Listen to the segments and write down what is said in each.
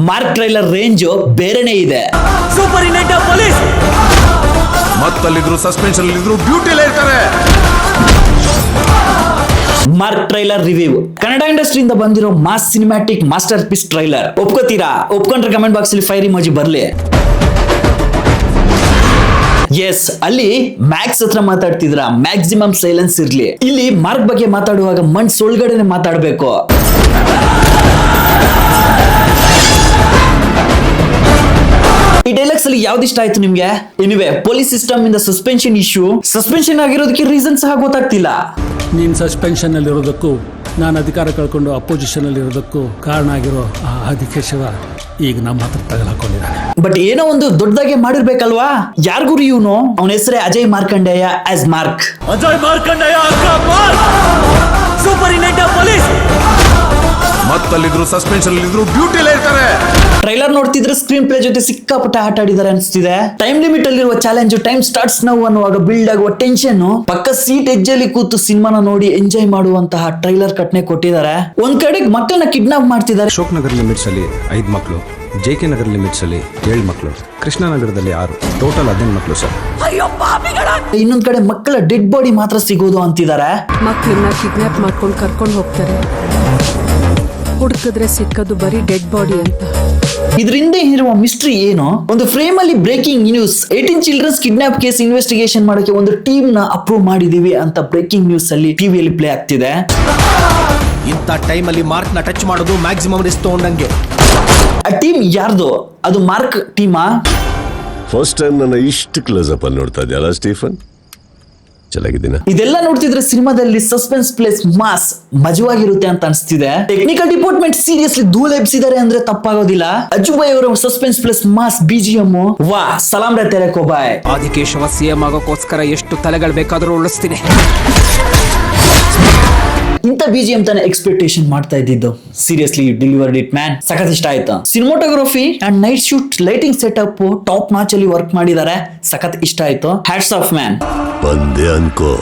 Mark trailer range ಬೇರೆನೇ ಇದೆ. Superintendent of police ಮತ್ತಲ್ಲಿದ್ರು ಸಸ್ಪೆನ್ಷನ್ ಇದ್ರು ಡ್ಯೂಟಿಲೇ ಇರ್ತಾರೆ. Mark trailer review. ಕನ್ನಡ ಇಂಡಸ್ಟ್ರಿಯಿಂದ ಬಂದಿರೋ mass cinematic masterpiece trailer. ಒಪ್ಕೋತೀರಾ? ಒಪ್ಕೊಂಡ್ರೆ ಕಮೆಂಟ್ ಬಾಕ್ಸ್ ಅಲ್ಲಿ ಫೈರ್ ಇಮೋಜಿ ಬರ್ಲಿ. ಎಸ್, ಅಲ್ಲಿ ಮ್ಯಾಕ್ಸ್ ಹತ್ರ ಮಾತಾಡ್ತಿದ್ರ ಮ್ಯಾಕ್ಸಿಮಮ್ ಸೈಲೆನ್ಸ್ ಇರ್ಲಿ. ಇಲ್ಲಿ ಮಾರ್ಕ್ ಬಗ್ಗೆ ಮಾತಾಡುವಾಗ ಮನ್ಸ್ ಒಳಗಡೆನೆ ಮಾತಾಡ್ಬೇಕು. ಈ ಡೈಲಾಗ್ಸ್ ಅಲ್ಲಿ ಯಾವ್ದು ಇಷ್ಟ ಆಯ್ತು ನಿಮ್ಗೆ? ಎನಿವೆ, ಪೊಲೀಸ್ ಸಿಸ್ಟಮ್ ಇಂದ ಸಸ್ಪೆನ್ಷನ್ ಇಶ್ಯೂ. ಸಸ್ಪೆನ್ಷನ್ ಆಗಿರೋದಕ್ಕೆ ರೀಸನ್ ಸಹ ಗೊತ್ತಾಗ್ತಿಲ್ಲ. ನೀನ್ ಸಸ್ಪೆನ್ಷನ್ ಅಲ್ಲಿ ಇರೋದಕ್ಕೂ ನಾನು ಅಧಿಕಾರ ಕಳ್ಕೊಂಡು ಅಪೋಸಿಷನ್ ಅಲ್ಲಿ ಇರೋದಕ್ಕೂ ಕಾರಣ ಆಗಿರೋ ಆ ಅಧಿಕೇಶವ ಈಗ ನಮ್ಮ ಹತ್ರ ತಗಲಾಕೊಂಡಿದ್ದಾನೆ. ಬಟ್ ಏನೋ ಒಂದು ದೊಡ್ಡದಾಗೆ ಮಾಡಿರ್ಬೇಕಲ್ವಾ? ಯಾರಿಗೂ ಇವನು, ಅವನ ಹೆಸರೇ Ajay Markandeya as Mark. Ajay Markandeya superintendent of police ಮತ್ತಲ್ಲಿದ್ರು ಸಸ್ಪೆನ್ಷನ್ ಇದ್ರು ಡ್ಯೂಟಿಲೇ ಇರ್ತಾರೆ. ಟ್ರೈಲರ್ ನೋಡ್ತಿದ್ರೆ ಸ್ಕ್ರೀನ್ ಪ್ಲೇ ಜೊತೆ ಸಿಕ್ಕಾಪಟ್ಟೆ ಆಟ ಆಡಿದ್ದಾರೆ ಅನ್ಸ್ತಿದೆ. ಟೈಮ್ ಲಿಮಿಟ್ ಅಲ್ಲಿರುವ ಚಾಲೆಂಜ್, ಟೈಮ್ ಸ್ಟಾರ್ಟ್ಸ್ ನೌ ಅನ್ನುವಾಗ ಬಿಲ್ಡ್ ಆಗುವ ಟೆನ್ಷನ್, ಪಕ್ಕ ಸೀಟ್ ಎಜ್ಜಲ್ಲಿ ಕೂತು ಸಿನಿಮಾನ ನೋಡಿ ಎಂಜಾಯ್ ಮಾಡುವಂತಹ ಟ್ರೈಲರ್ ಕಟ್ನೆ ಕೊಟ್ಟಿದ್ದಾರೆ. ಒಂದ್ ಕಡೆಗೆ ಮಕ್ಕಳನ್ನ ಕಿಡ್ನಾಪ್ ಮಾಡ್ತಿದ್ದಾರೆ. ಅಶೋಕ್ ನಗರ್ ಲಿಮಿಟ್ಸ್ ಅಲ್ಲಿ 5 ಮಕ್ಕಳು, JK ನಗರ್ ಲಿಮಿಟ್ಸ್ ಅಲ್ಲಿ 7 ಮಕ್ಕಳು, ಕೃಷ್ಣನಗರದಲ್ಲಿ 6, ಟೋಟಲ್ 15 ಮಕ್ಕಳು ಸರ್. ಇನ್ನೊಂದ್ ಕಡೆ ಮಕ್ಕಳ ಡೆಡ್ ಬಾಡಿ ಮಾತ್ರ ಸಿಗೋದು ಅಂತಿದ್ದಾರೆ. ಮಕ್ಕಳನ್ನ ಕಿಡ್ನಾಪ್ ಮಾಡ್ಕೊಂಡು ಕರ್ಕೊಂಡು ಹೋಗ್ತಾರೆ, ಹುಡುಕಿದ್ರೆ ಸಿಕ್ಕದು ಬರೀ ಡೆಡ್ ಬಾಡಿ ಅಂತ. ಇದರಿಂದ ಇರುವ ಮಿಸ್ಟ್ರಿ ಏನು? ಒಂದು ಫ್ರೇಮ್ ಅಲ್ಲಿ breaking news, 18 childrens kidnap case investigation ಮಾಡೋಕೆ ಒಂದು ಟೀಮ್ ನ ಅಪ್ರೂವ್ ಮಾಡಿದೀವಿ ಅಂತ ಬ್ರೇಕಿಂಗ್ ನ್ಯೂಸ್ ಅಲ್ಲಿ ಟಿವಿಯಲ್ಲಿ ಪ್ಲೇ ಆಗ್ತಿದೆ. ಇಂಥ ಟೈಮ್ ಅಲ್ಲಿ ಮಾರ್ಕ್ ನ ಟಚ್ ಮಾಡೋದು ಮ್ಯಾಕ್ಸಿಮಮ್ ರಿಸ್ಕ್ ತಗೊಂಡಂಗೆ. ಆ ಟೀಮ್ ಯಾರ್ದು? ಅದು ಮಾರ್ಕ್ ಟೀಮಾ? ಫಸ್ಟ್ ಟೈಮ್ ನನ್ನ ಇಷ್ಟು ಕ್ಲೋಸ್ ಅಪ್ ಅಲ್ಲಿ ನೋಡ್ತಾ ಇದೆಯಲ್ಲ ಸ್ಟೀಫನ್, ಚೆನ್ನಾಗಿದ್ದೀನ? ಇದೆಲ್ಲ ನೋಡ್ತಿದ್ರೆ ಸಿನಿಮಾದಲ್ಲಿ ಸಸ್ಪೆನ್ಸ್ ಪ್ಲೇಸ್ ಮಾಸ್ ಮಜವಾಗಿರುತ್ತೆ ಅಂತ ಅನ್ಸ್ತಿದೆ. ಟೆಕ್ನಿಕಲ್ ಡಿಪಾರ್ಟ್ಮೆಂಟ್ ಸೀರಿಯಸ್ಲಿ ಧೂಳು ಎಬ್ಸಿದ್ದಾರೆ ಅಂದ್ರೆ ತಪ್ಪಾಗೋದಿಲ್ಲ. ಅಜುಬಾಯ್ ಅವರ ಸಸ್ಪೆನ್ಸ್ ಪ್ಲೇಸ್ ಮಾಸ್ BGM ವಾ ಸಲಾಂ ರೇ ತೆರೆ ಕೋ ಬಾಯ್. ಆದಿಕೇಶವ CM ಆಗೋಕ್ಕೋಸ್ಕರ ಎಷ್ಟು ತಲೆಗಳು ಬೇಕಾದ್ರೂ ಉಳಿಸ್ತೀನಿ. ಇಂಥ BGM ತಾನೇ ಎಕ್ಸ್ಪೆಕ್ಟೇಷನ್ ಮಾಡ್ತಾ ಇದ್ದಿದ್ದು. Seriously delivered it man. ಸಖತ್ ಇಷ್ಟ ಆಯ್ತಾ. Cinematography and night shoot lighting setup top notch ಅಲ್ಲಿ ವರ್ಕ್ ಮಾಡಿದ್ದಾರೆ. ಸಖತ್ ಇಷ್ಟ ಆಯ್ತು. Hats off man. ಬಂದೆ ಅನ್ಕೋ.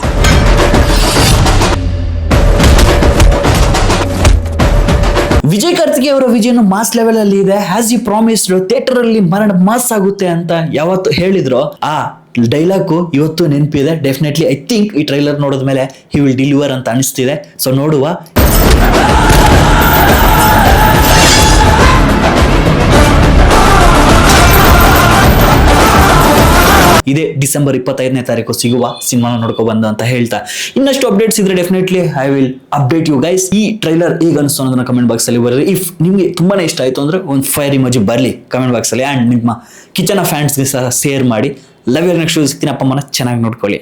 ವಿಜಯ್ ಕಾರ್ತಿಕೇಯ ಅವರ ವಿಜಯನು ಮಾಸ್ ಲೆವೆಲ್ ಅಲ್ಲಿ ಇದೆ. ಹ್ಯಾಸ್ ಯು ಪ್ರಾಮಿಸ್ಡ್ ಥಿಯೇಟರ್ ಅಲ್ಲಿ ಮರಣ ಮಾಸ್ ಆಗುತ್ತೆ ಅಂತ ಯಾವತ್ತು ಹೇಳಿದ್ರು, ಆ ಡೈಲಾಗ್ ಇವತ್ತು ನೆನಪಿದೆ. ಡೆಫಿನೆಟ್ಲಿ ಐ ಥಿಂಕ್ ಈ ಟ್ರೈಲರ್ ನೋಡಿದ್ಮೇಲೆ ಹಿ ವಿಲ್ ಡೆಲಿವರ್ ಅಂತ ಅನಿಸ್ತಿದೆ. ಸೊ ನೋಡುವ. ಇದೇ ಡಿಸೆಂಬರ್ 25ನೇ ತಾರೀಕು ಸಿಗುವ ಸಿನಿಮಾನ ನೋಡ್ಕೊ ಬಂದ ಅಂತ ಹೇಳ್ತಾ, ಇನ್ನಷ್ಟು ಅಪ್ಡೇಟ್ಸ್ ಇದ್ರೆ definitely I will update you guys. ಈ ಟ್ರೈಲರ್ ಈಗ ಅನಿಸ್ತು ಅನ್ನೋದನ್ನ ಕಮೆಂಟ್ ಬಾಕ್ಸ್ ಅಲ್ಲಿ ಬರೀರಿ. ಇಫ್ ನಿಮ್ಗೆ ತುಂಬಾನೇ ಇಷ್ಟ ಆಯ್ತು ಅಂದ್ರೆ ಒಂದು ಫೈರ್ ಇಮೋಜಿ ಬರಲಿ ಕಮೆಂಟ್ ಬಾಕ್ಸ್ ಅಲ್ಲಿ. ಅಂಡ್ ನಿಮ್ಮ ಕಿಚನ್ ಫ್ಯಾನ್ಸ್ಗೆ ಸಹ ಶೇರ್ ಮಾಡಿ. Love you. ನೆಕ್ಸ್ಟ್ ಸಿಗ್ತೀನಿ. ಅಪ್ಪ ಅಮ್ಮನ ಚೆನ್ನಾಗಿ ನೋಡ್ಕೊಳ್ಳಿ.